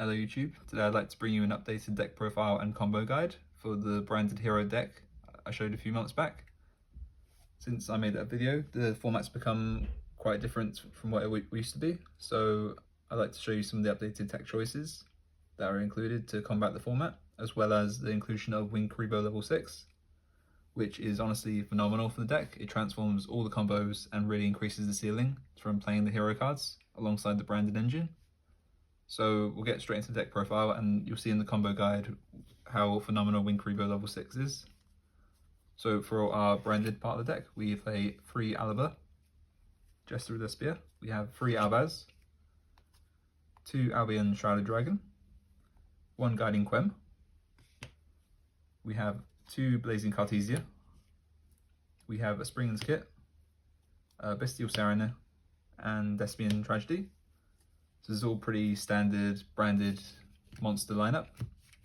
Hello YouTube, today I'd like to bring you an updated deck profile and combo guide for the branded hero deck I showed a few months back. Since I made that video, the format's become quite different from what it used to be, so I'd like to show you some of the updated tech choices that are included to combat the format, as well as the inclusion of Kuriboh level 6, which is honestly phenomenal for the deck. It transforms all the combos and really increases the ceiling from playing the hero cards alongside the branded engine. So we'll get straight into the deck profile and you'll see in the combo guide how phenomenal Kuriboh level 6 is. So for our branded part of the deck, we play 3 Aluber, Jester with a Spear. We have 3 Albaz, 2 Albion Shrouded Dragon, 1 Guiding Quem. We have 2 Blazing Cartesia. We have a Springen's Kit, Bestial Serena, and Despian Tragedy. So this is all pretty standard branded monster lineup,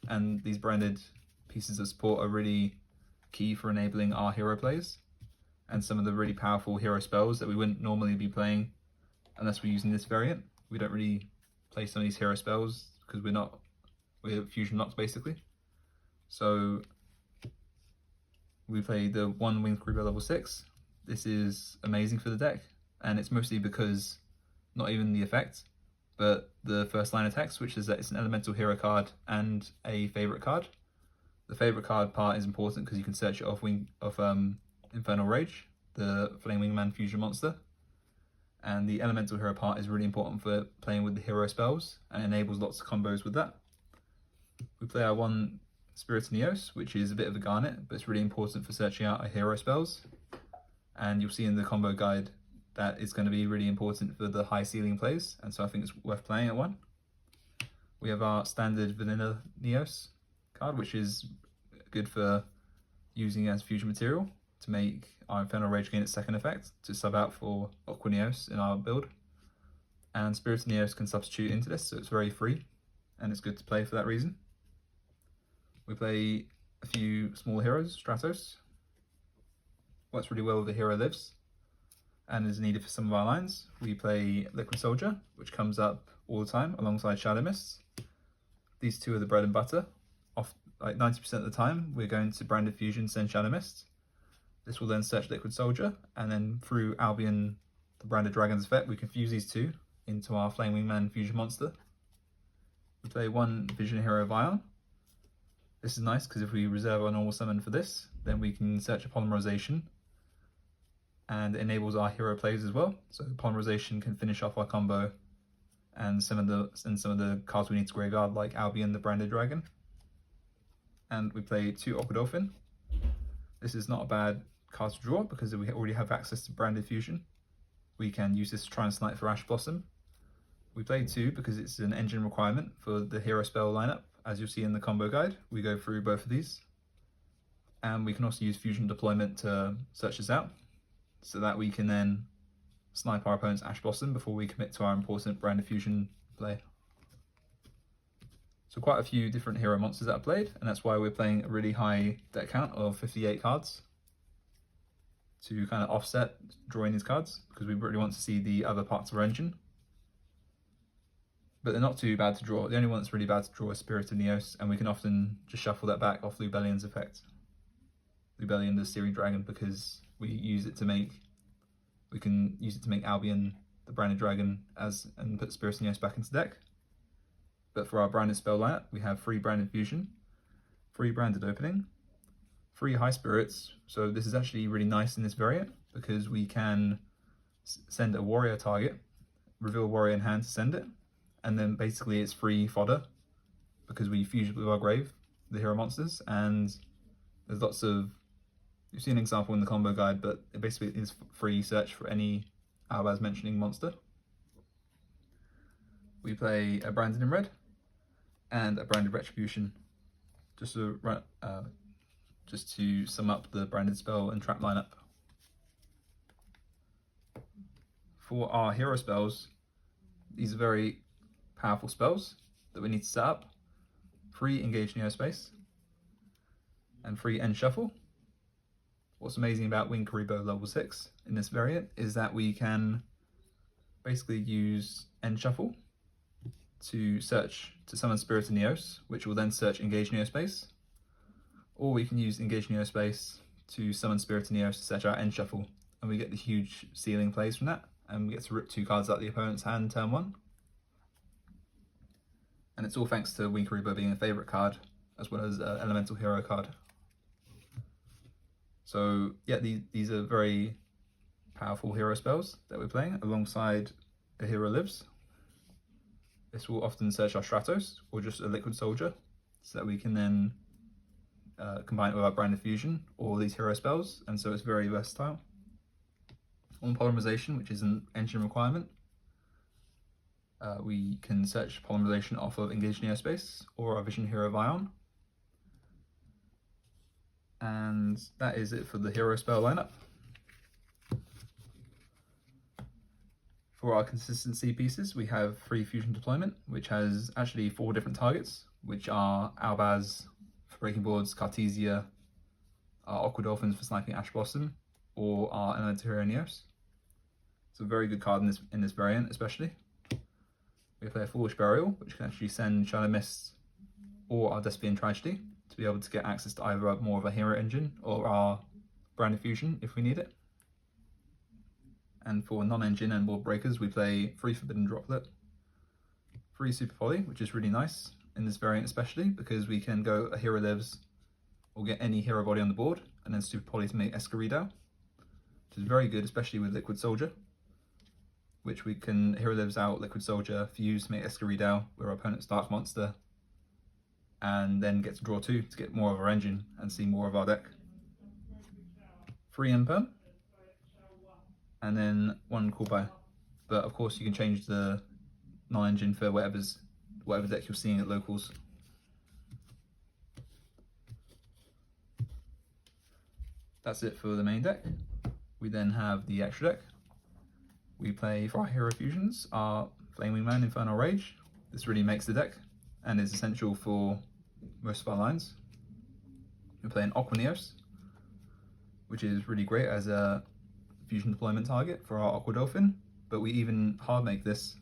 and these branded pieces of support are really key for enabling our hero plays and some of the really powerful hero spells that we wouldn't normally be playing unless we're using this variant. We don't really play some of these hero spells because we're fusion locked basically. So we play the 1 Kuriboh level 6. This is amazing for the deck, and it's mostly because not even the effect, but the first line of text, which is that it's an elemental hero card and a favorite card. The favorite card part is important because you can search it off Infernal Rage, the Flame Wingman fusion monster. And the elemental hero part is really important for playing with the hero spells and enables lots of combos with that. We play our 1 Spirit of Neos, which is a bit of a garnet, but it's really important for searching out our hero spells. And you'll see in the combo guide that it's going to be really important for the high ceiling plays, and so I think it's worth playing at 1. We have our standard vanilla Neos card, which is good for using as fusion material to make our Infernal Rage gain its second effect to sub out for Aqua Neos in our build. And Spirit of Neos can substitute into this, so it's very free and it's good to play for that reason. We play a few small heroes. Stratos works really well with the hero lives and is needed for some of our lines. We play Liquid Soldier, which comes up all the time alongside Shadow Mists. These two are the bread and butter. Off like 90% of the time, we're going to Branded Fusion, send Shadow Mist. This will then search Liquid Soldier, and then through Albion, the Branded Dragon's effect, we can fuse these two into our Flame Wingman fusion monster. We play 1 Vision Hero Vion. This is nice because if we reserve our normal summon for this, then we can search a Polymerization, and it enables our hero plays as well. So Polymerization can finish off our combo and some of the cards we need to graveyard, like Albion the Branded Dragon. And we play 2 Aquadolphin. This is not a bad card to draw because we already have access to Branded Fusion. We can use this to try and snipe for Ash Blossom. We play 2 because it's an engine requirement for the hero spell lineup. As you'll see in the combo guide, we go through both of these. And we can also use Fusion Deployment to search this out, so that we can then snipe our opponent's Ash Blossom before we commit to our important Branded Fusion play. So quite a few different hero monsters that are played, and that's why we're playing a really high deck count of 58 cards to kind of offset drawing these cards, because we really want to see the other parts of our engine. But they're not too bad to draw. The only one that's really bad to draw is Spirit of Neos, and we can often just shuffle that back off Lubellion's effect. Lubellion the Searing Dragon, because we can use it to make Albion the Branded Dragon and put Spirit of Neos back into deck. But for our branded spell lineup, we have 3 Branded Fusion, 3 Branded Opening, 3 High Spirits. So this is actually really nice in this variant because we can send a warrior target, reveal a warrior in hand to send it, and then basically it's free fodder because we fuse with our grave, the hero monsters, and there's lots of, you've seen an example in the combo guide, but it basically is free search for any Albaz mentioning monster. We play a Branded in red and a Branded Retribution, just to sum up the branded spell and trap lineup. For our hero spells, these are very powerful spells that we need to set up. 3 Engage Neospace and 3 End Shuffle. What's amazing about Kuriboh level 6 in this variant is that we can basically use End Shuffle to search to summon Spirit and Neos, which will then search Engage Neospace. Or we can use Engage Neospace to summon Spirit and Neos to search our End Shuffle, and we get the huge ceiling plays from that, and we get to rip 2 cards out of the opponent's hand turn 1. And it's all thanks to Kuriboh being a favourite card, as well as an elemental hero card. So yeah, these are very powerful hero spells that we're playing alongside a Hero Lives. This will often search our Stratos or just a Liquid Soldier, so that we can then combine it with our Branded Fusion or these hero spells, and so it's very versatile. On Polymerization, which is an engine requirement, we can search Polymerization off of Engage Neospace or our Vision Hero Vion. And that is it for the hero spell lineup. For our consistency pieces, we have Free Fusion Deployment, which has actually 4 different targets, which are Albaz for breaking boards, Cartesia, our Aqua Dolphins for sniping Ash Blossom, or our Elemental Hero Neos. It's a very good card in this variant, especially. We play a Foolish Burial, which can actually send Shadow Mist or our Despian Tragedy to be able to get access to either more of a hero engine or our Branded Fusion if we need it. And for non-engine and board breakers, we play 3 Forbidden Droplet, 3 Super Poly, which is really nice in this variant especially, because we can go a Hero Lives or get any hero body on the board, and then Super Poly to make Escarida, which is very good, especially with Liquid Soldier, which we can Hero Lives out, Liquid Soldier, Fuse to make Escarida with our opponent's Dark Monster, and then get to draw 2 to get more of our engine and see more of our deck. 3 Imperm, and then 1 Call By. But of course you can change the non-engine for whatever deck you're seeing at locals. That's it for the main deck. We then have the extra deck. We play for our hero fusions, our Flaming Man, Infernal Rage. This really makes the deck and is essential for most of our lines. We play an Aqua Neos, which is really great as a fusion deployment target for our Aqua Dolphin, but we even hard make this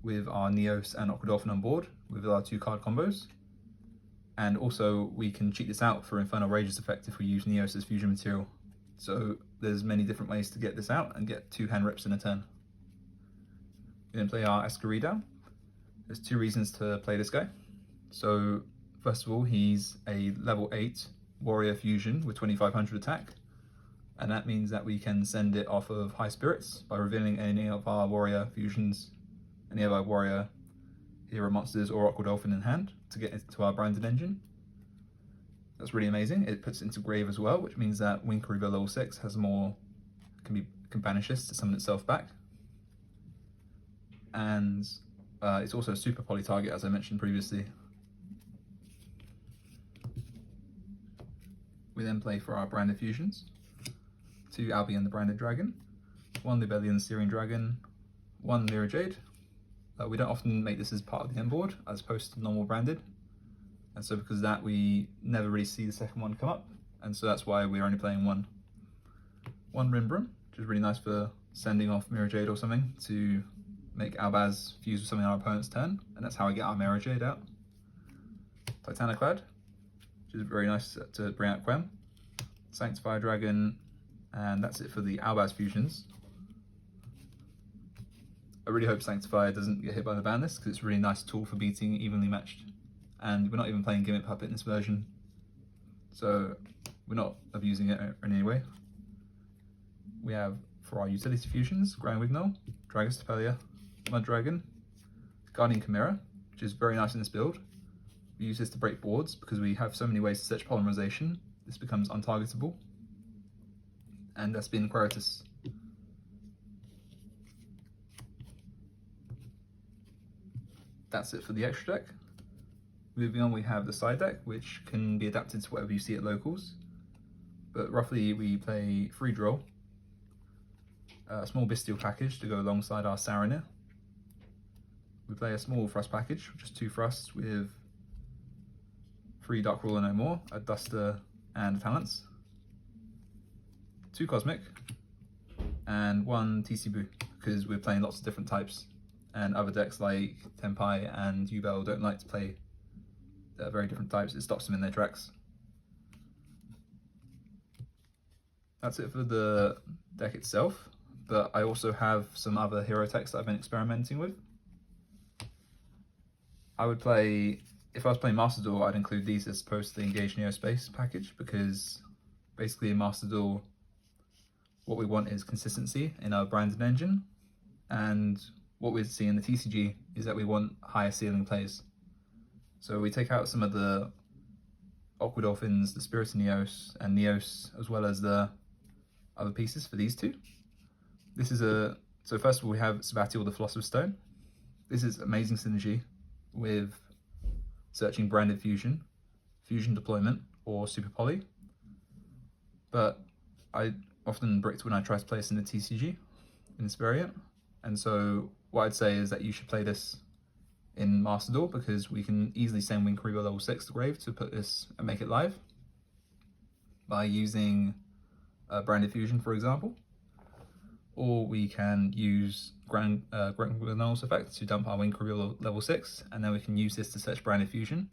with our Neos and Aqua Dolphin on board with our 2 card combos. And also we can cheat this out for Infernal Rage's effect if we use Neos as fusion material. So there's many different ways to get this out and get 2 hand rips in a turn. We then play our Escarida. There's 2 reasons to play this guy. So first of all, he's a level 8 warrior fusion with 2500 attack, and that means that we can send it off of High Spirits by revealing any of our warrior fusions, any of our warrior hero monsters or Aqua Dolphin in hand to get into our branded engine. That's really amazing. It puts it into grave as well, which means that Kuriboh level 6 has more, can banish this to summon itself back. And it's also a super poly target, as I mentioned previously. We then play for our branded fusions. 2 Albion the Branded Dragon, 1 Libellion Searing Dragon, 1 Lyra Jade. We don't often make this as part of the end board as opposed to normal branded, and so because of that we never really see the second one come up, and so that's why we're only playing 1 Rimbrum, which is really nice for sending off Mirror Jade or something to make Albaz fuse with something on our opponent's turn, and that's how I get our Mirror Jade out. Titaniclad, which is very nice to bring out Quem. Sanctifier Dragon, and that's it for the Albaz fusions. I really hope Sanctifier doesn't get hit by the ban list, because it's a really nice tool for beating evenly matched. And we're not even playing Gimmick Puppet in this version, so we're not abusing it in any way. We have, for our utility fusions, Grand Wignall, Dragus Tapelia, Mud Dragon, Guardian Chimera, which is very nice in this build. We use this to break boards because we have so many ways to search polymerization, this becomes untargetable. And Despian Queritus. That's it for the extra deck. Moving on, we have the side deck, which can be adapted to whatever you see at locals. But roughly we play 3 Drill, a small Bestial package to go alongside our Saranir. We play a small Thrust package, just 2 Thrusts with 3 Dark Ruler No More, a Duster and a Talents, 2 Cosmic, and 1 TC Boo, because we're playing lots of different types and other decks like Tenpai and Yubel don't like to play very different types. It stops them in their tracks. That's it for the deck itself, but I also have some other hero techs that I've been experimenting with. I would play, if I was playing Master Duel, I'd include these as opposed to the Engage Neospace package, because basically in Master Duel, what we want is consistency in our branded engine, and what we see in the TCG is that we want higher ceiling plays. So we take out some of the Aqua Dolphins, the Spirit of Neos, and Neos, as well as the other pieces for these two. This is so first of all we have Sabatiel the Philosopher's Stone. This is amazing synergy with searching branded fusion, fusion deployment, or super poly. But I often bricked when I try to play this in the TCG in this variant. And so what I'd say is that you should play this in Master Duel, because we can easily send Wing Kuriboh level 6 to grave to put this and make it live by using branded fusion, for example. Or we can use Granul's effect to dump our Wing Kuriboh level 6, and then we can use this to search branded fusion.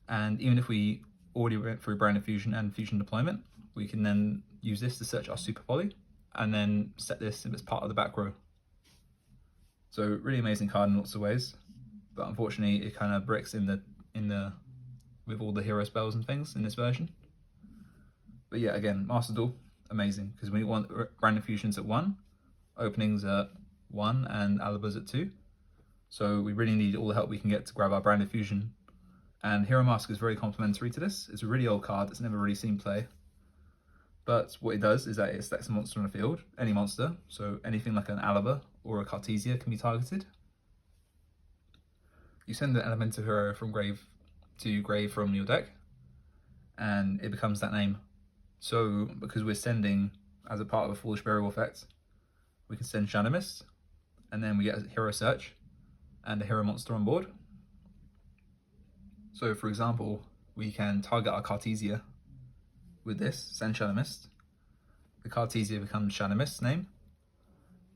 And even if we already went through branded fusion and fusion deployment, we can then use this to search our super poly, and then set this as part of the back row. So really amazing card in lots of ways, but unfortunately it kind of bricks in the with all the hero spells and things in this version. But yeah, again, Master Duel, amazing, because we want branded fusions at 1, openings at 1, and Alubers at 2. So we really need all the help we can get to grab our branded fusion. And Hero Mask is very complementary to this. It's a really old card that's never really seen play. But what it does is that it stacks a monster on the field, any monster, so anything like an Aluber or a Cartesia can be targeted. You send the elemental hero from grave to grave from your deck, and it becomes that name. So because we're sending, as a part of a Foolish Burial effect, we can send Shadow Mist, and then we get a hero search and a hero monster on board. So for example, we can target our Cartesia with this, send Shadow Mist. The Cartesia becomes Shadow Mist's name,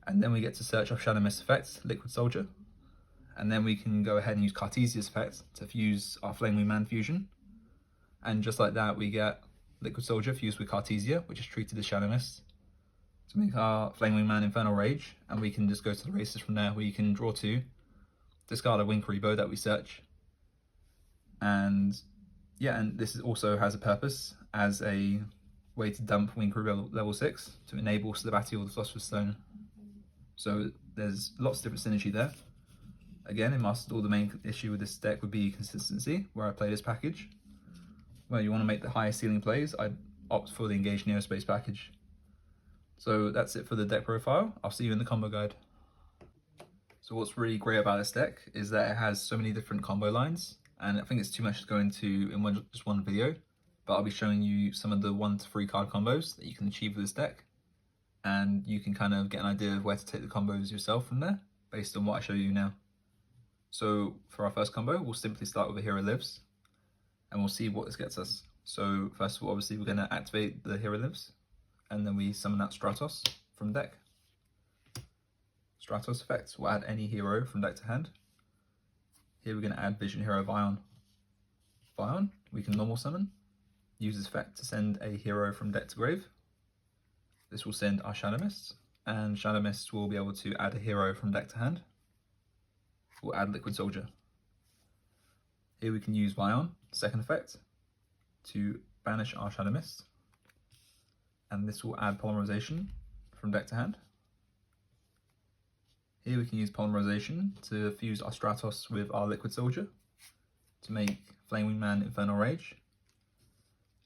and then we get to search off Shadow Mist effects, Liquid Soldier, and then we can go ahead and use Cartesia's effect to fuse our Flame Wingman fusion, and just like that we get Liquid Soldier fused with Cartesia, which is treated as Shadow Mist, to make our Flame Wingman Infernal Rage, and we can just go to the races from there, where you can draw 2, discard a Wing Kuriboh that we search, and yeah, and this also has a purpose as a way to dump Wing Kuriboh level 6 to enable Sabatiel the Philosopher's Stone. So there's lots of different synergy there. Again, in Master Duel, the main issue with this deck would be consistency, where I play this package. Where you want to make the highest ceiling plays, I'd opt for the Engage Neospace package. So that's it for the deck profile. I'll see you in the combo guide. So what's really great about this deck is that it has so many different combo lines, and I think it's too much to go into in just one video, but I'll be showing you some of the 1 to 3 card combos that you can achieve with this deck, and you can kind of get an idea of where to take the combos yourself from there, based on what I show you now. So for our first combo, we'll simply start with a Hero Lives, and we'll see what this gets us. So first of all, obviously we're going to activate the Hero Lives, and then we summon out Stratos from deck. Stratos effect will add any hero from deck to hand. Here we're going to add Vision Hero Vion. Vion, we can normal summon, use this effect to send a hero from deck to grave. This will send our Shadow Mist, and Shadow Mist will be able to add a hero from deck to hand. We'll add Liquid Soldier. Here we can use Vion, second effect, to banish our Shadow Mist, and this will add Polymerization from deck to hand. Here we can use Polymerization to fuse our Stratos with our Liquid Soldier to make Flame Wingman Infernal Rage.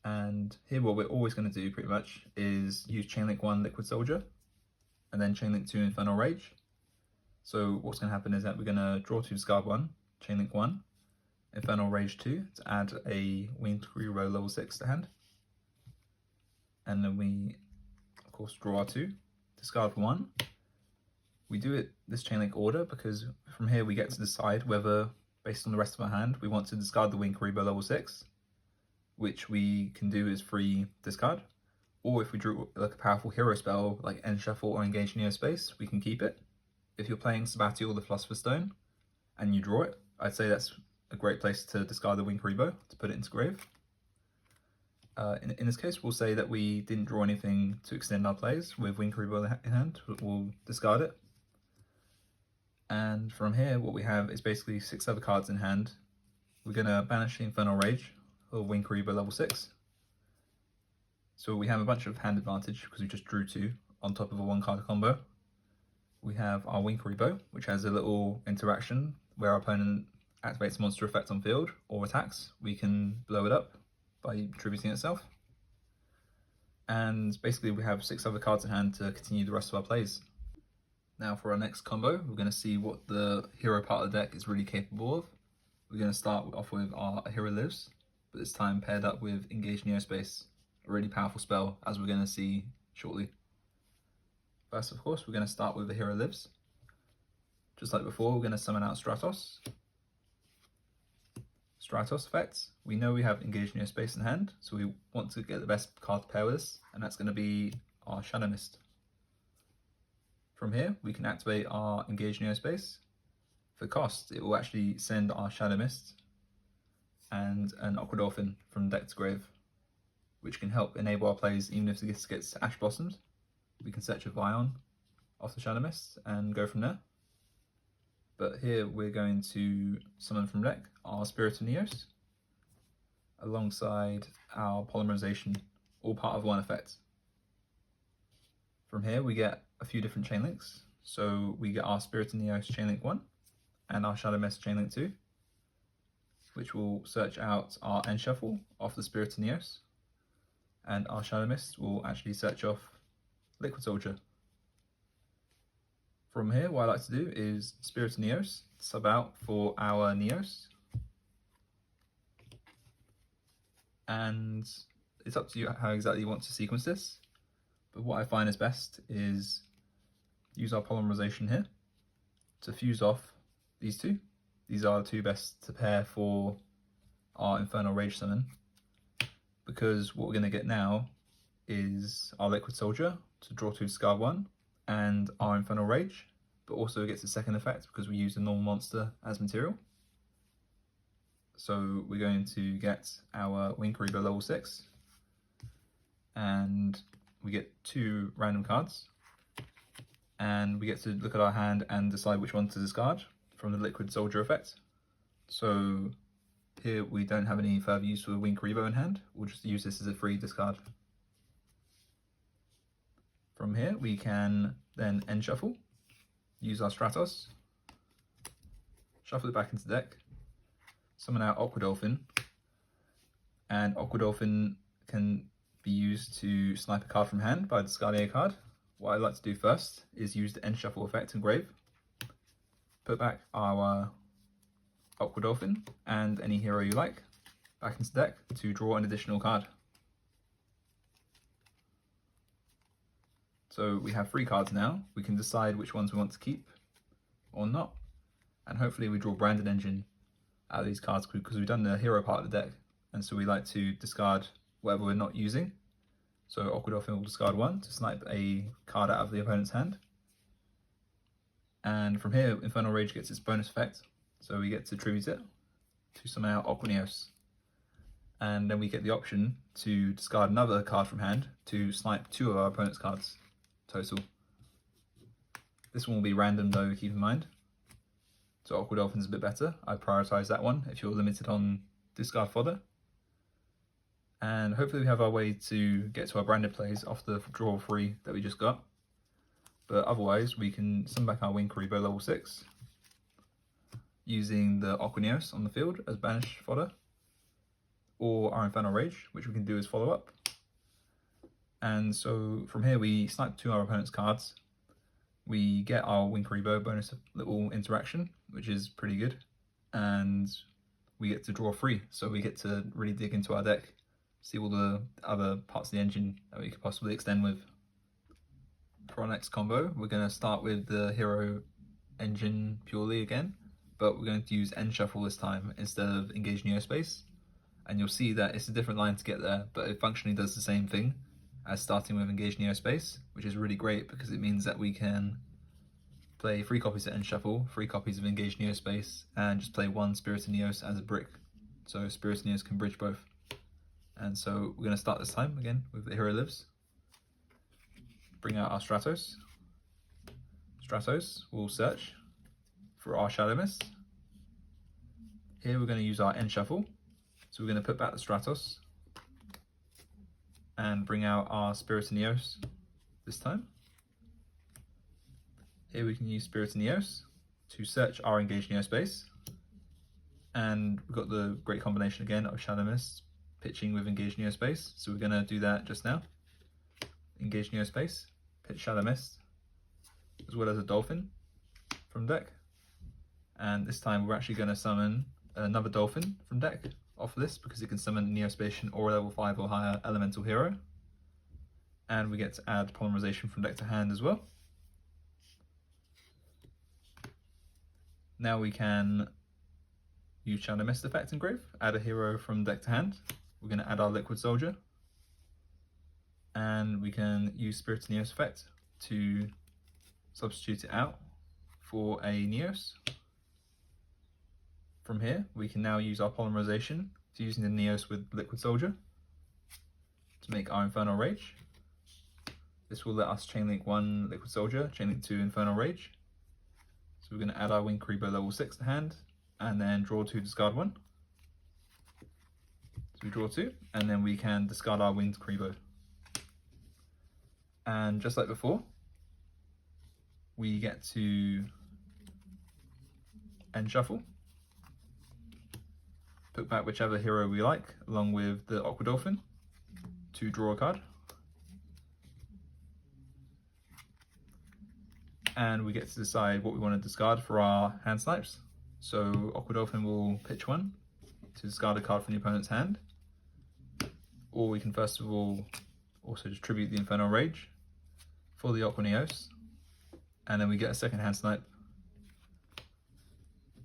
And here what we're always going to do pretty much is use Chainlink 1 Liquid Soldier and then Chainlink 2 Infernal Rage. So what's going to happen is that we're going to draw 2, discard 1, Chainlink 1, Infernal Rage 2 to add a Winged Kuriboh level 6 to hand. And then we, of course, draw our 2, discard 1. We do it this Chainlink order because from here we get to decide whether, based on the rest of our hand, we want to discard the Winged Kuriboh level 6, which we can do as free discard, or if we drew like a powerful hero spell like End Shuffle or Engage Neospace, we can keep it. if you're playing Sabatier or the Philosopher's Stone and you draw it, I'd say that's a great place to discard the Winged Kuriboh to put it into grave. In this case, we'll say that we didn't draw anything to extend our plays with Winged Kuriboh in hand. We'll discard it. And from here, what we have is basically 6 other cards in hand. We're going to banish the Infernal Rage or Winged Kuriboh level 6. So we have a bunch of hand advantage because we just drew 2 on top of a 1-card combo. We have our Winged Kuriboh, which has a little interaction where our opponent activates a monster effect on field or attacks. We can blow it up by tributing itself. And basically we have 6 other cards in hand to continue the rest of our plays. Now for our next combo, we're going to see what the hero part of the deck is really capable of. We're going to start off with our Hero Lives, but this time paired up with Engage Neospace, a really powerful spell, as we're going to see shortly. First, of course, we're going to start with the Hero Lives. Just like before, we're going to summon out Stratos. Stratos effects. We know we have Engage Neospace in hand, so we want to get the best card to pair with this, and that's going to be our Shadow Mist. From here, we can activate our Engage Neospace. For cost, it will actually send our Shadow Mist and an Aquadolphin from deck to grave, which can help enable our plays even if this gets Ash Blossomed. We can search a Vion off the Shadow Mist and go from there. But here we're going to summon from deck our Spirit of Neos alongside our Polymerization, all part of one effect. From here we get a few different chain links. So we get our Spirit of Neos chain link 1 and our Shadow Mist chain link 2, which will search out our End Shuffle off the Spirit of Neos, and our Shadow Mist will actually search off Liquid Soldier. From here, what I like to do is Spirit of Neos, sub out for our Neos, and it's up to you how exactly you want to sequence this, but what I find is best is use our Polymerization here to fuse off these 2. These are the 2 best to pair for our Infernal Rage summon, because what we're going to get now is our Liquid Soldier to draw 2, discard 1, and our Infernal Rage, but also it gets a second effect because we use a normal monster as material. So we're going to get our Winged Kuriboh level 6, and we get 2 random cards, and we get to look at our hand and decide which one to discard from the Liquid Soldier effect. So here we don't have any further use for the Winged Kuriboh in hand, we'll just use this as a free discard. From here we can then end shuffle, use our Stratos, shuffle it back into deck, summon out Aquadolphin, and Aquadolphin can be used to snipe a card from hand by discarding a card. What I like to do first is use the end shuffle effect in grave, put back our Aquadolphin and any hero you like back into deck to draw an additional card. So we have 3 cards now. We can decide which ones we want to keep or not, and hopefully we draw Branded Engine out of these cards because we've done the hero part of the deck, and so we like to discard whatever we're not using. So Aquadolphin will discard 1 to snipe a card out of the opponent's hand. And from here, Infernal Rage gets its bonus effect, so we get to tribute it to summon out Aqua Neos. And then we get the option to discard another card from hand to snipe 2 of our opponent's cards total. This one will be random though, keep in mind. So Aquadolphin's a bit better. I'd prioritise that one if you're limited on discard fodder. And hopefully we have our way to get to our branded plays off the draw 3 that we just got. But otherwise, we can summon back our Winged Kuriboh level 6, using the Aqua Neos on the field as banish fodder, or our Infernal Rage, which we can do as follow up. And so from here, we snipe 2 of our opponent's cards. We get our Winged Kuriboh bonus little interaction, which is pretty good, and we get to draw 3, so we get to really dig into our deck, see all the other parts of the engine that we could possibly extend with. For our next combo, we're going to start with the hero engine purely again, but we're going to use End Shuffle this time instead of Engage Neospace, and you'll see that it's a different line to get there, but it functionally does the same thing as starting with Engage Neospace, which is really great because it means that we can play 3 copies of End Shuffle, 3 copies of Engage Neospace, and just play 1 Spirit of Neos as a brick. So Spirit of Neos can bridge both. And so we're going to start this time again with the Hero Lives. Bring out our Stratos. Stratos will search for our Shadow Mist. Here we're going to use our End Shuffle. So we're going to put back the Stratos and bring out our Spirit of Neos this time. Here we can use Spirit of Neos to search our Engage Neospace. And we've got the great combination again of Shadow Mist pitching with Engage Neospace. So we're going to do that just now. Engage Neospace, pitch Shadow Mist, as well as a Dolphin from deck. And this time we're actually going to summon another Dolphin from deck off this because it can summon a Neospatian or a level 5 or higher elemental hero. And we get to add Polymerization from deck to hand as well. Now we can use Shadow Mist effect engrave, add a hero from deck to hand. We're going to add our Liquid Soldier. And we can use Spirit of Neos effect to substitute it out for a Neos. From here, we can now use our Polymerization to using the Neos with Liquid Soldier to make our Infernal Rage. This will let us chainlink 1 Liquid Soldier, chainlink 2 Infernal Rage. So we're going to add our Winged Kuriboh level 6 to hand, and then draw 2, discard 1. So we draw 2, and then we can discard our Winged Kuriboh. And just like before, we get to End Shuffle, put back whichever hero we like, along with the Aqua Dolphin, to draw a card. And we get to decide what we want to discard for our hand snipes. So Aqua Dolphin will pitch 1 to discard a card from the opponent's hand. Or we can first of all also distribute the Infernal Rage for the Aqua Neos. And then we get a second hand snipe.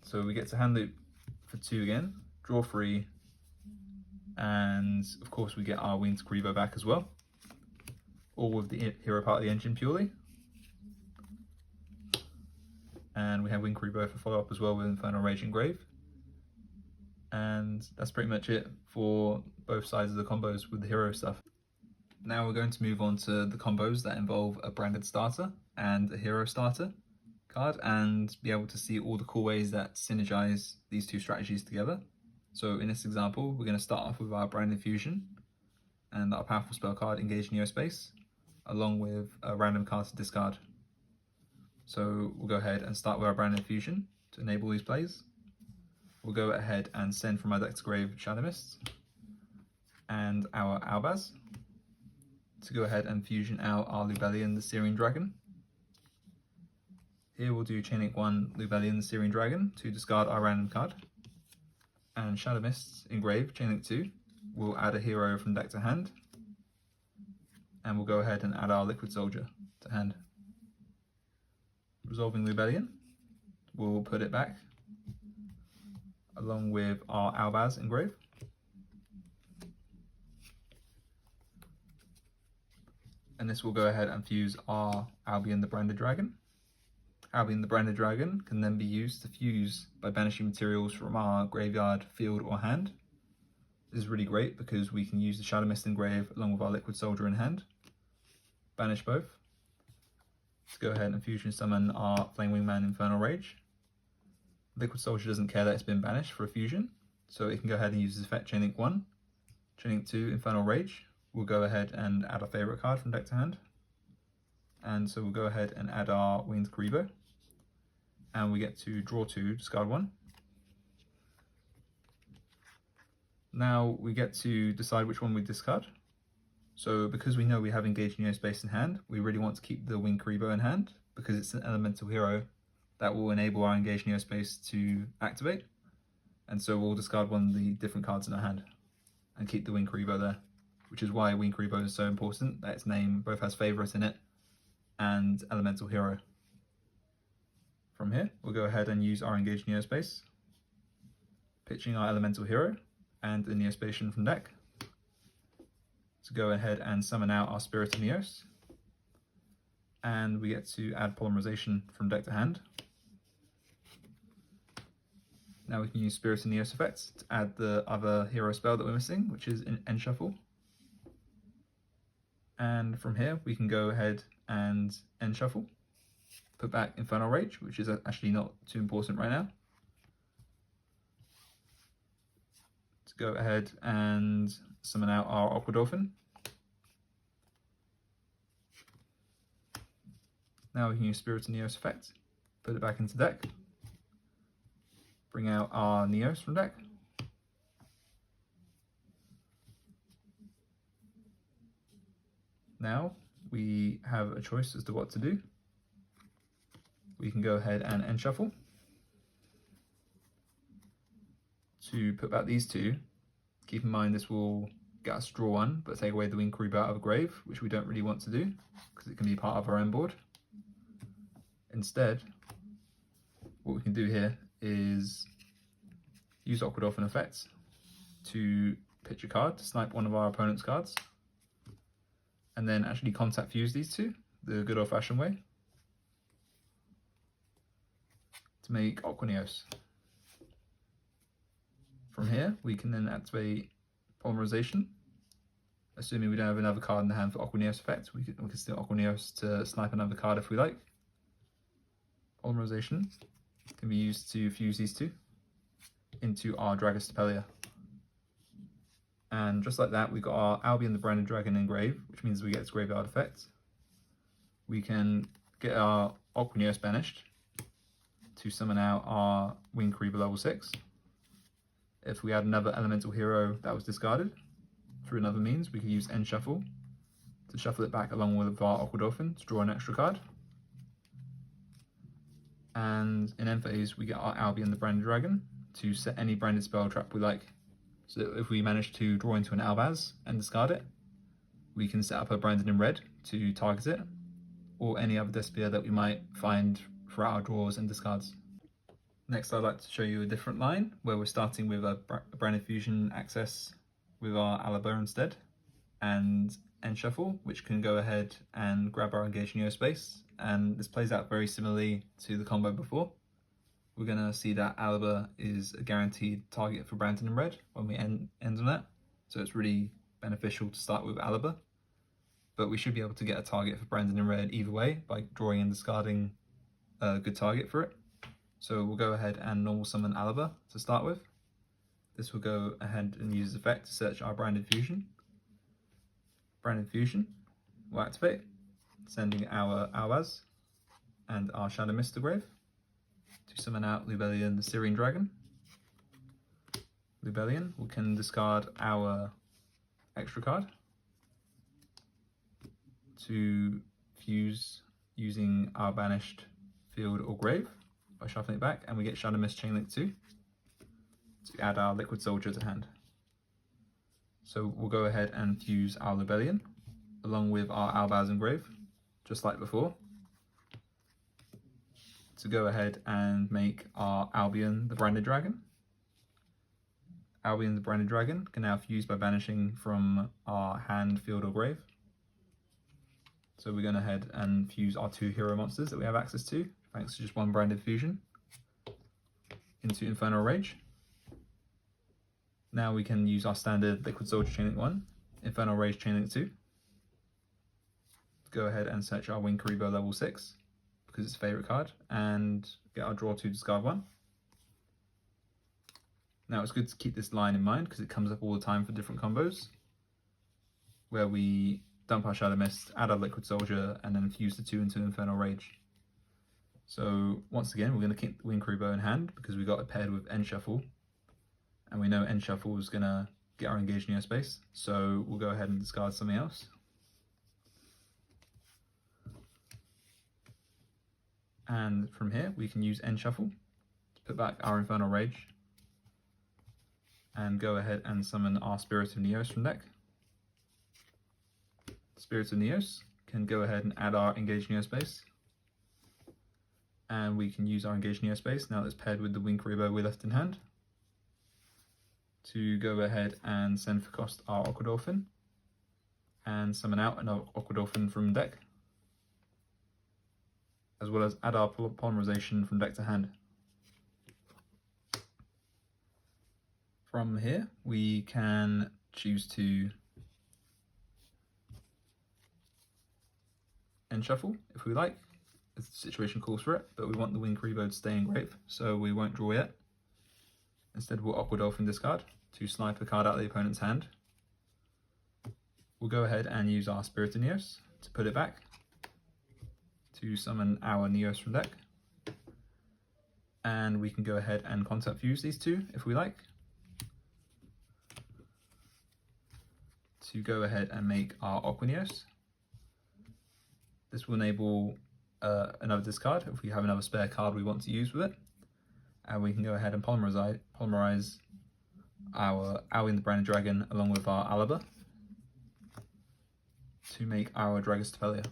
So we get to hand loop for 2 again, draw 3, and of course we get our Winged Kuriboh back as well. All with the hero part of the engine purely. And we have Winged Kuriboh for follow up as well with Infernal Rage engrave. And that's pretty much it for both sides of the combos with the hero stuff. Now we're going to move on to the combos that involve a branded starter and a hero starter card, and be able to see all the cool ways that synergize these two strategies together. So in this example, we're going to start off with our Branded Fusion and our powerful spell card Engage Neospace, along with a random card to discard. So we'll go ahead and start with our Branded Fusion to enable these plays. We'll go ahead and send from our deck to grave Shadow Mist and our Albaz to go ahead and fusion out our Lubellion the Syrian Dragon. Here we'll do chainlink 1 Lubellion the Syrian Dragon to discard our random card. And Shadow Mist engrave chainlink 2. We'll add a hero from deck to hand. And we'll go ahead and add our Liquid Soldier to hand. Resolving Lubellion, we'll put it back along with our Albaz engrave. And this will go ahead and fuse our Albion the Branded Dragon. Albion the Branded Dragon can then be used to fuse by banishing materials from our graveyard, field or hand. This is really great because we can use the Shadow Mist engrave along with our Liquid Soldier in hand. Banish both. Let's go ahead and fusion summon our Flame Wingman Infernal Rage. Liquid Soldier doesn't care that it's been banished for a fusion, so it can go ahead and use this effect chainlink 1, chainlink 2 Infernal Rage. We'll go ahead and add our favourite card from deck to hand. And so we'll go ahead and add our Winged Kuriboh. And we get to draw 2, discard 1. Now we get to decide which one we discard. So because we know we have Engaged Neospace in hand, we really want to keep the Winged Kuriboh in hand because it's an elemental hero that will enable our Engaged Neospace to activate. And so we'll discard one of the different cards in our hand and keep the Winged Kuriboh there, which is why Winged Kuriboh is so important, that its name both has favourite in it and elemental hero. From here, we'll go ahead and use our Engaged Neospace, pitching our elemental hero and the Neospatian from deck to go ahead and summon out our Spirit of Neos. and we get to add polymerization from deck to hand. Now we can use Spirit and Neos effects to add the other hero spell that we're missing, which is in End Shuffle. And from here we can go ahead and End Shuffle, put back Infernal Rage, which is actually not too important right now. To go ahead and summon out our Aqua Dolphin. Now we can use Spirit and Neos effect, put it back into deck, bring out our Neos from deck, now we have a choice as to what to do. We can go ahead and End Shuffle to put back these two. Keep in mind this will get us to draw one, but take away the Winged Kuriboh out of grave, which we don't really want to do because it can be part of our end board. Instead, what we can do here is use Aqua Dolphin effects to pitch a card to snipe one of our opponent's cards, and then actually contact fuse these two the good old-fashioned way to make Aqua Neos. From here, we can then activate polymerization. Assuming we don't have another card in the hand for Aqua Neos effect, we can steal Aqua Neos to snipe another card if we like. Polymerization can be used to fuse these two into our Dragus Stapelia. And just like that, we've got our Albion the Branded Dragon in grave, which means we get its graveyard effect. We can get our Aqua Neos banished to summon out our Winged Kuriboh level 6. If we had another elemental hero that was discarded through another means, we could use End Shuffle to shuffle it back along with our Aqua Dolphin to draw an extra card. And in end phase, we get our Albion the Branded Dragon to set any branded spell trap we like. So if we manage to draw into an Albaz and discard it, we can set up a Branded in red to target it, or any other Despia that we might find throughout our draws and discards. Next, I'd like to show you a different line where we're starting with a Branded Fusion access with our Aluber instead, and End Shuffle, which can go ahead and grab our Engage Neo space, and this plays out very similarly to the combo before. We're going to see that Aluber is a guaranteed target for Branded in red when we end on that, so it's really beneficial to start with Aluber, but we should be able to get a target for Branded in red either way by drawing and discarding a good target for it. So we'll go ahead and normal summon Aluber to start with. This will go ahead and use this effect to search our Branded Fusion. Branded Fusion will activate, sending our Albaz and our Shadow Mist to grave to summon out Lubellion the Syrian Dragon. Lubellion, we can discard our extra card to fuse using our banished field or grave by shuffling it back, and we get Shadow Mist Chain Link 2 to add our Liquid Soldier to hand. So we'll go ahead and fuse our Lubellion along with our Albaz and grave, just like before, to go ahead and make our Albion the Branded Dragon. Albion the Branded Dragon can now fuse by banishing from our hand, field or grave. So we're going to head and fuse our two hero monsters that we have access to, thanks to just one Branded Fusion, into Infernal Rage. Now we can use our standard Liquid Soldier Chainlink 1, Infernal Rage Chainlink 2, to go ahead and search our Winged Kuriboh level 6, because it's a favourite card, and get our draw 2, discard 1. Now it's good to keep this line in mind because it comes up all the time for different combos, where we dump our Shadow Mist, add our Liquid Soldier, and then fuse the two into Infernal Rage. So once again, we're going to keep the Winged Kuriboh in hand because we got it paired with End Shuffle, and we know End Shuffle is going to get our Engaged Neo space, so we'll go ahead and discard something else. And from here, we can use End Shuffle to put back our Infernal Rage and go ahead and summon our Spirit of Neos from deck. Spirit of Neos can go ahead and add our Engaged Neo space, and we can use our Engaged Neo space now that's paired with the Winged Kuriboh we left in hand to go ahead and send for cost our Aqua Dolphin and summon out another Aqua Dolphin from deck. as well as add our polymerization from deck to hand. From here, we can choose to end shuffle if we like, if the situation calls for it, but we want the winged Kuriboh to stay engraved, so we won't draw yet. Instead, we'll Aqua Dolphin discard to snipe a card out of the opponent's hand. We'll go ahead and use our Spirited Neos to put it back, to summon our Neos from deck. And we can go ahead and concept fuse these two if we like, to go ahead and make our Aqua Neos. This will enable another discard if we have another spare card we want to use with it. And we can go ahead and polymerize our Albion the Branded Dragon along with our Aluber to make our Dragostapelia.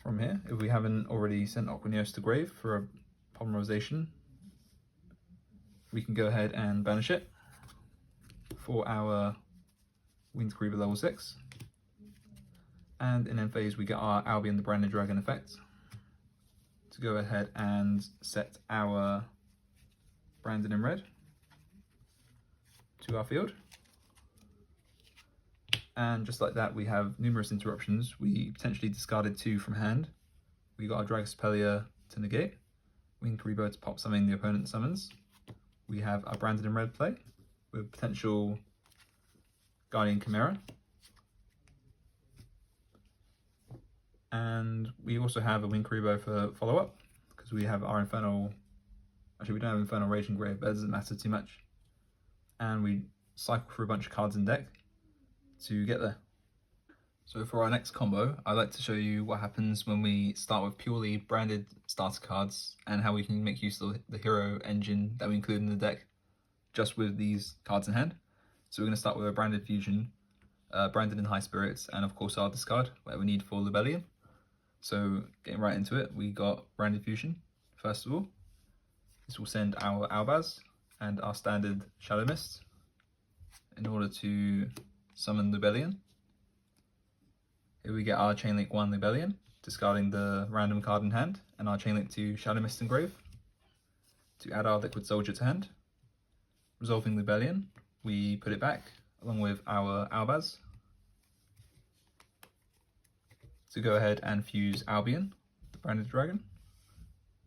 From here, if we haven't already sent Aqua Neos to grave for a polymerization, we can go ahead and banish it for our winged Kuriboh level 6. And in end phase, we get our Albion the Branded Dragon effect to go ahead and set our Branded in red to our field. And just like that, we have numerous interruptions. We potentially discarded 2 from hand. We got our Dragostapelia to negate, winged Kuriboh to pop something the opponent summons. We have our Branded in red play with potential Guardian Chimera. And we also have a winged Kuriboh for follow-up, because we have our Infernal, actually we don't have Infernal Rage in grave, but it doesn't matter too much. And we cycle through a bunch of cards in deck to get there. So for our next combo, I'd like to show you what happens when we start with purely branded starter cards and how we can make use of the hero engine that we include in the deck just with these cards in hand. So we're going to start with a branded fusion, branded in high spirits, and of course our discard, whatever we need for Libellion. So getting right into it, we got branded fusion. First of all, this will send our Albaz and our standard Shadow Mist in order to summon Libellion. Here we get our Chainlink 1 Libellion, discarding the random card in hand, and our Chainlink 2 Shadow Mist engrave. To add our Liquid Soldier to hand, resolving Libellion, we put it back along with our Albaz to go ahead and fuse Albion, the Branded Dragon.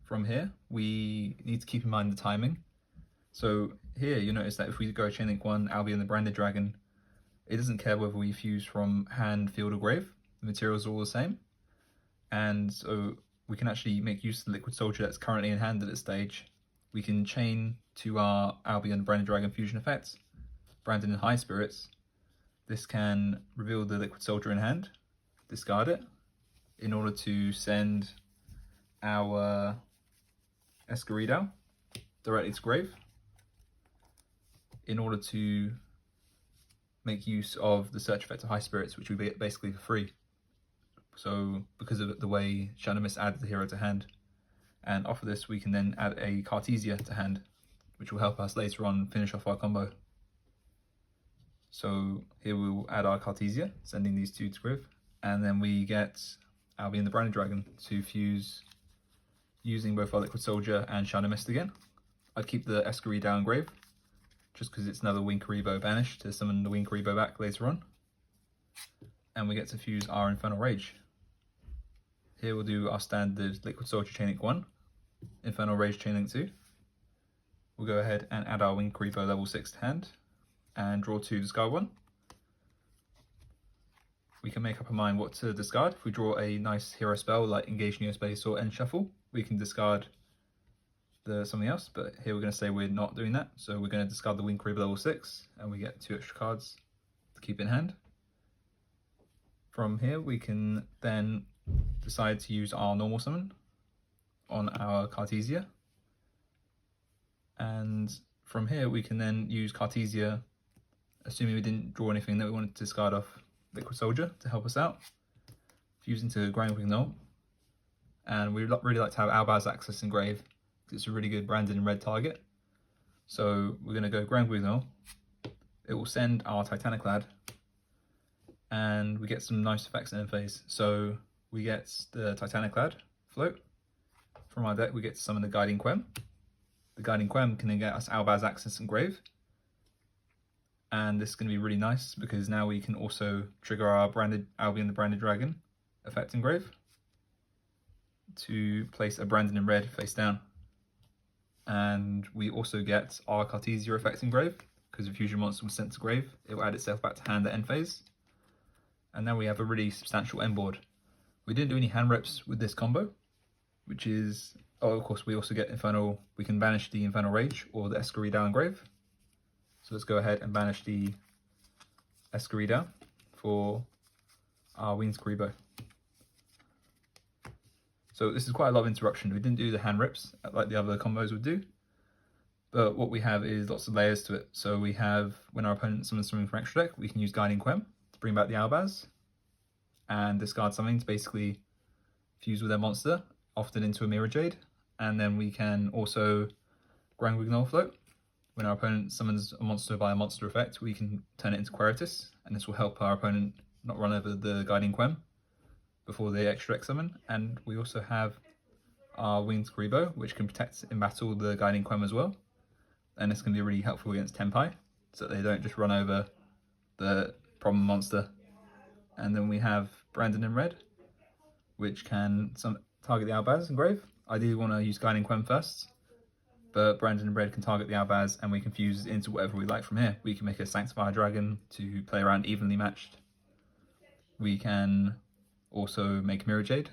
From here, we need to keep in mind the timing. So here you notice that if we go Chainlink 1 Albion the Branded Dragon, it doesn't care whether we fuse from hand, field or grave. The materials are all the same. And so we can actually make use of the Liquid Soldier that's currently in hand at this stage. We can chain to our Albion Branded Dragon fusion effects, branded in high spirits. This can reveal the Liquid Soldier in hand, discard it, in order to send our Escaridao directly to grave, in order to make use of the search effect of high spirits, which would be basically for free. So because of the way Shadow Mist adds the hero to hand, and off of this we can then add a Cartesia to hand, which will help us later on finish off our combo. So here we'll add our Cartesia, sending these 2 to grave, and then we get Albion the Branded Dragon to fuse using both our Liquid Soldier and Shadow Mist again. I'd keep the Escaridao in grave, just because it's another winged Kuriboh banish to summon the winged Kuriboh back later on. And we get to fuse our Infernal Rage. Here we'll do our standard Liquid Soldier Chainlink 1, Infernal Rage Chainlink 2. We'll go ahead and add our winged Kuriboh level 6 to hand, and draw 2, discard 1. We can make up our mind what to discard. If we draw a nice hero spell like Engage Neospace or End Shuffle, we can discard something else, but here we're going to say we're not doing that. So we're going to discard the winged Kuriboh level 6, and we get 2 extra cards to keep in hand. From here we can then decide to use our normal summon on our Cartesia, and from here we can then use Cartesia, assuming we didn't draw anything that we wanted to discard off Liquid Soldier to help us out, fuse into Grand Guignol. And we really like to have Albaz access in grave, because it's a really good branded in red target. So we're going to go Grand Guignol. It will send our Titanic Lad, and we get some nice effects in end phase. So we get the Titanic Lad float. From our deck, we get to summon the Guiding Quem. The Guiding Quem can then get us Albaz, Access, and Grave. And this is going to be really nice because now we can also trigger our branded Albion the Branded Dragon effect in Grave to place a Brandon in red face down. And we also get our Cartesia effect in Grave because if Fusion Monster was sent to Grave, it will add itself back to hand at end phase. And now we have a really substantial end board. We didn't do any hand rips with this combo, which is, oh, of course, we also get Infernal, we can banish the Infernal Rage or the Escarida in Grave. So let's go ahead and banish the Escarida for our Wings Kuriboh. So this is quite a lot of interruption. We didn't do the hand rips like the other combos would do, but what we have is lots of layers to it. So we have, when our opponent summons something from extra deck, we can use Guiding Quem to bring back the Albaz and discard something to basically fuse with their monster, often into a Mirror Jade. And then we can also Grand Guignol float. When our opponent summons a monster by a monster effect, we can turn it into Queritus, and this will help our opponent not run over the Guiding Quem before they extra deck summon. And we also have our Winged Kuriboh, which can protect in battle the Guiding Quem as well. And it's going to be really helpful against Tenpai, so that they don't just run over the problem monster. And then we have Brandon in red, which can target the Albaz in Grave. Ideally want to use Guiding Quem first, but Brandon in red can target the Albaz and we can fuse into whatever we like from here. We can make a Sanctifier Dragon to play around evenly matched. We can also make Mirror Jade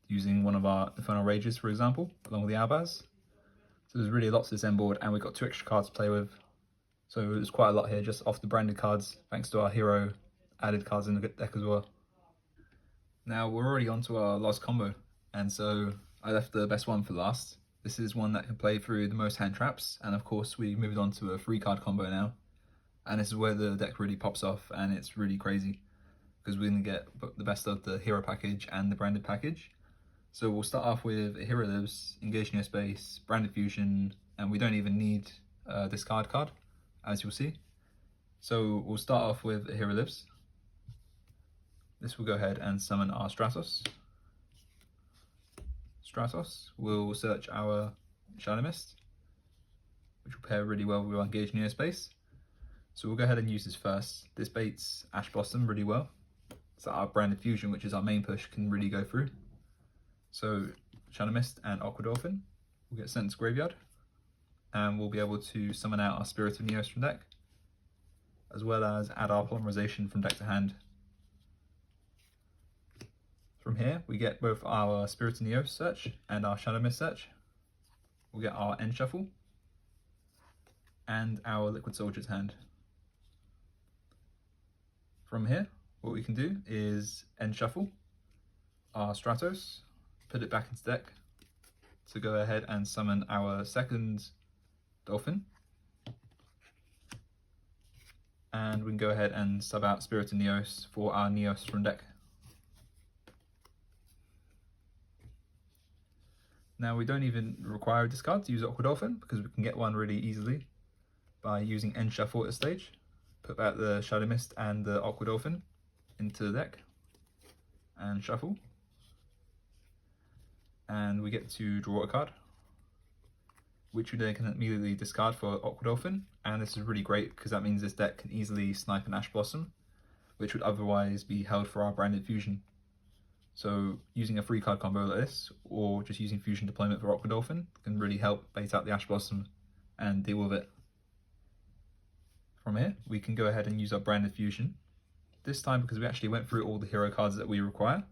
using one of our Infernal Rages, for example, along with the Albaz. So there's really lots of this end board, and we've got 2 extra cards to play with. So there's quite a lot here just off the branded cards, thanks to our hero added cards in the deck as well. Now we're already on to our last combo, and so I left the best one for last. This is one that can play through the most hand traps, and of course we moved on to a 3-card combo now. And this is where the deck really pops off, and it's really crazy, because we're going to get the best of the hero package and the branded package. So we'll start off with a Hero Lives, Engage Neo Space, Branded Fusion, and we don't even need a discard card, as you'll see. So we'll start off with a Hero Lives. This will go ahead and summon our Stratos. Stratos will search our Shadow Mist, which will pair really well with our Engage Neo Space. So we'll go ahead and use this first. This baits Ash Blossom really well, so our Branded Fusion, which is our main push, can really go through. So Shadow Mist and Aqua Dolphin will get sent to graveyard, and we'll be able to summon out our Spirit of Neos from deck, as well as add our Polymerization from deck to hand. From here, we get both our Spirit of Neos search and our Shadow Mist search. We'll get our End Shuffle and our Liquid Soldier's hand. From here, what we can do is End Shuffle our Stratos, put it back into deck to go ahead and summon our second Dolphin. And we can go ahead and sub out Spirit of Neos for our Neos from deck. Now we don't even require a discard to use Aqua Dolphin, because we can get one really easily by using End Shuffle at this stage. Put back the Shadow Mist and the Aqua Dolphin into the deck and shuffle. And we get to draw a card, which we then can immediately discard for Aqua Dolphin. And this is really great because that means this deck can easily snipe an Ash Blossom, which would otherwise be held for our Branded Fusion. So using a 3-card combo like this, or just using Fusion Deployment for Aqua Dolphin, can really help bait out the Ash Blossom and deal with it. From here, we can go ahead and use our Branded Fusion. This time, because we actually went through all the hero cards that we require,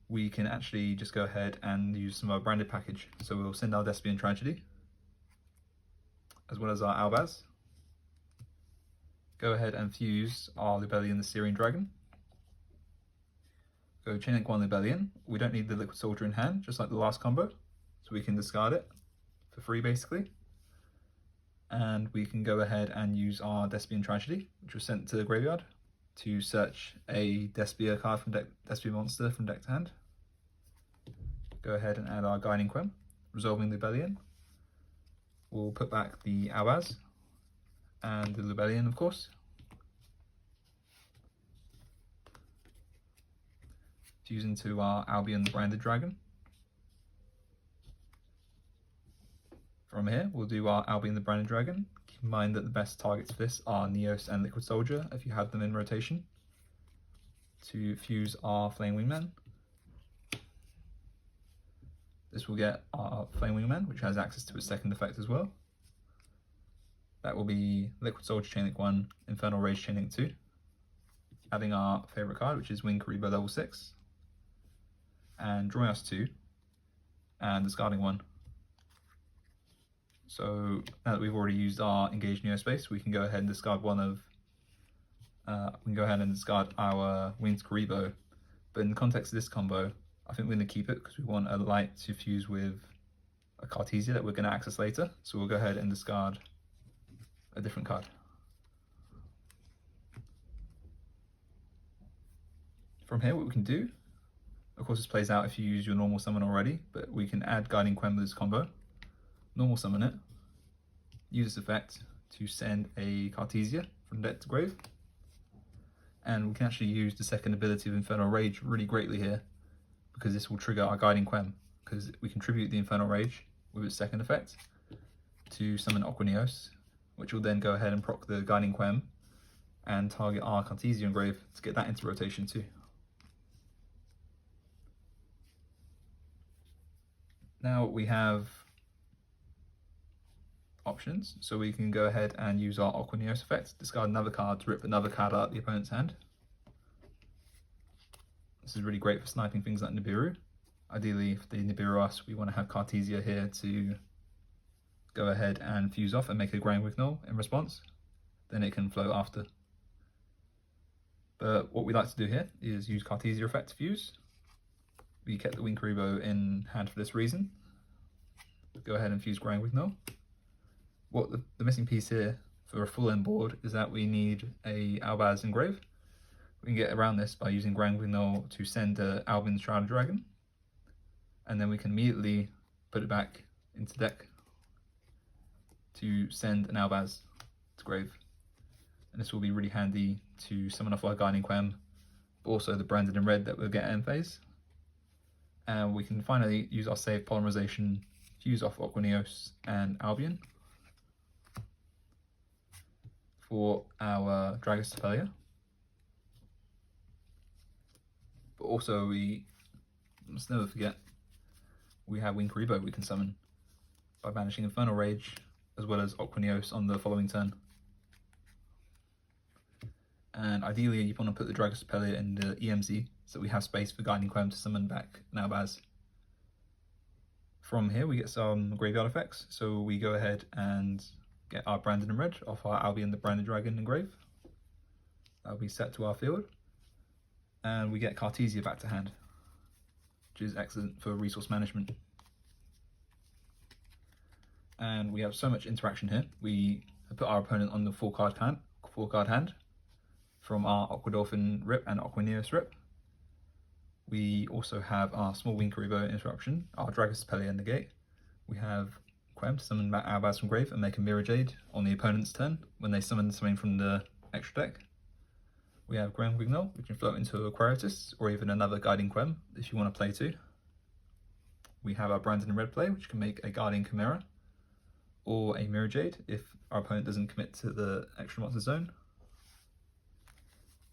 we can actually just go ahead and use some of our branded package. So we'll send our Despian Tragedy, as well as our Albaz. Go ahead and fuse our Libellion the Syrian Dragon. Go Chain Link 1 Libellion. We don't need the Liquid Soldier in hand, just like the last combo, so we can discard it for free basically. And we can go ahead and use our Despian Tragedy, which was sent to the graveyard, to search a Despia card from deck, Despia monster from deck to hand. Go ahead and add our Guiding Quem, resolving Libellion. We'll put back the Albaz and the Libellion, of course. fuse into our Albion the Branded Dragon. From here, we'll do our Albion the Branded Dragon. Keep in mind that the best targets for this are Neos and Liquid Soldier, if you have them in rotation, to fuse our Flame Wingman. This will get our Flame Wingman, which has access to its second effect as well. That will be Liquid Soldier Chainlink 1, Infernal Rage Chainlink 2. Adding our favourite card, which is Kuriboh level 6. And drawing us 2. And discarding 1. So now that we've already used our Engaged Neospace, we can go ahead and discard one of. We can go ahead and discard our Winged Kuriboh. But in the context of this combo, I think we're going to keep it because we want a light to fuse with a Cartesia that we're going to access later. So we'll go ahead and discard a different card. From here, what we can do, of course this plays out if you use your normal summon already, but we can add Guiding Quem with this combo. Normal summon it, use this effect to send a Cartesia from deck to grave, and we can actually use the second ability of Infernal Rage really greatly here, because this will trigger our Guiding Quem, because we contribute the Infernal Rage with its second effect to summon Aqua Neos, which will then go ahead and proc the Guiding Quem and target our Cartesia in grave to get that into rotation too. Now we have options, so we can go ahead and use our Aqua Neos effect, discard another card to rip another card out of the opponent's hand. This is really great for sniping things like Nibiru. Ideally, if they Nibiru us, we want to have Cartesia here to go ahead and fuse off and make a Grand Wignall in response. Then it can float after. But what we like to do here is use Cartesia effect to fuse. We kept the Winged Kuriboh in hand for this reason. Go ahead and fuse Grand Wignall. What the missing piece here for a full end board is that we need a Albaz in grave. We can get around this by using Grand Wignall to send Albion the Shrouded Dragon, and then we can immediately put it back into deck to send an Albaz to grave. And this will be really handy to summon off our Guiding Quem, but also the Branded in red that we'll get at end phase. And we can finally use our save Polymerization, fuse off Aqua Neos and Albion for our Dragus Tepelia. But also we must never forget we have Winged Kuriboh we can summon by banishing Infernal Rage as well as Aqua Neos on the following turn. And ideally you want to put the Dragus Tepelia in the EMZ so we have space for Guiding Quem to summon back an Albaz. From here we get some graveyard effects, so we go ahead and get our Branded in red off our Albion the Branded Dragon in grave. That'll be set to our field. And we get Cartesia back to hand, which is excellent for resource management. And we have so much interaction here. We put our opponent on the full card hand from our Aqua Dolphin rip and Aqua Neos rip. We also have our small Winged Kuriboh interruption, our Dragus Tepelia negate. We have Quem to summon back Albaz from grave and make a Mirror Jade on the opponent's turn when they summon something from the extra deck. We have Grand Wignall, which can float into Aquaritus or even another Guiding Quem if you want to play too. We have our Branded in red play, which can make a Guardian Chimera or a Mirror Jade if our opponent doesn't commit to the extra monster zone.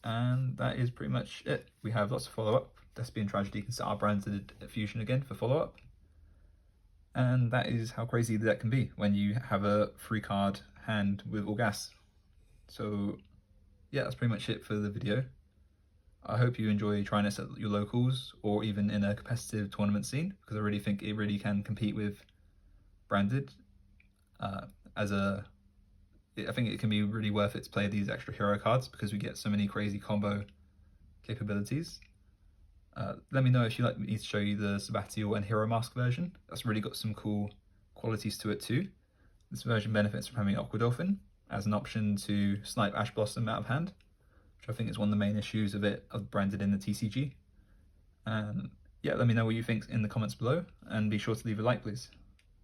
And that is pretty much it. We have lots of follow-up. Despian Tragedy can set our Branded Fusion again for follow-up. And that is how crazy the deck can be when you have a 3-card hand with all gas. So yeah, that's pretty much it for the video. I hope you enjoy trying this at your locals or even in a competitive tournament scene, because I really think it really can compete with Branded. I think it can be really worth it to play these extra hero cards because we get so many crazy combo capabilities. Let me know if you'd like me to show you the Sabbatial and Hero Mask version. That's really got some cool qualities to it too. This version benefits from having Aqua Dolphin as an option to snipe Ash Blossom out of hand, which I think is one of the main issues of Branded in the TCG. And yeah, let me know what you think in the comments below, and be sure to leave a like please.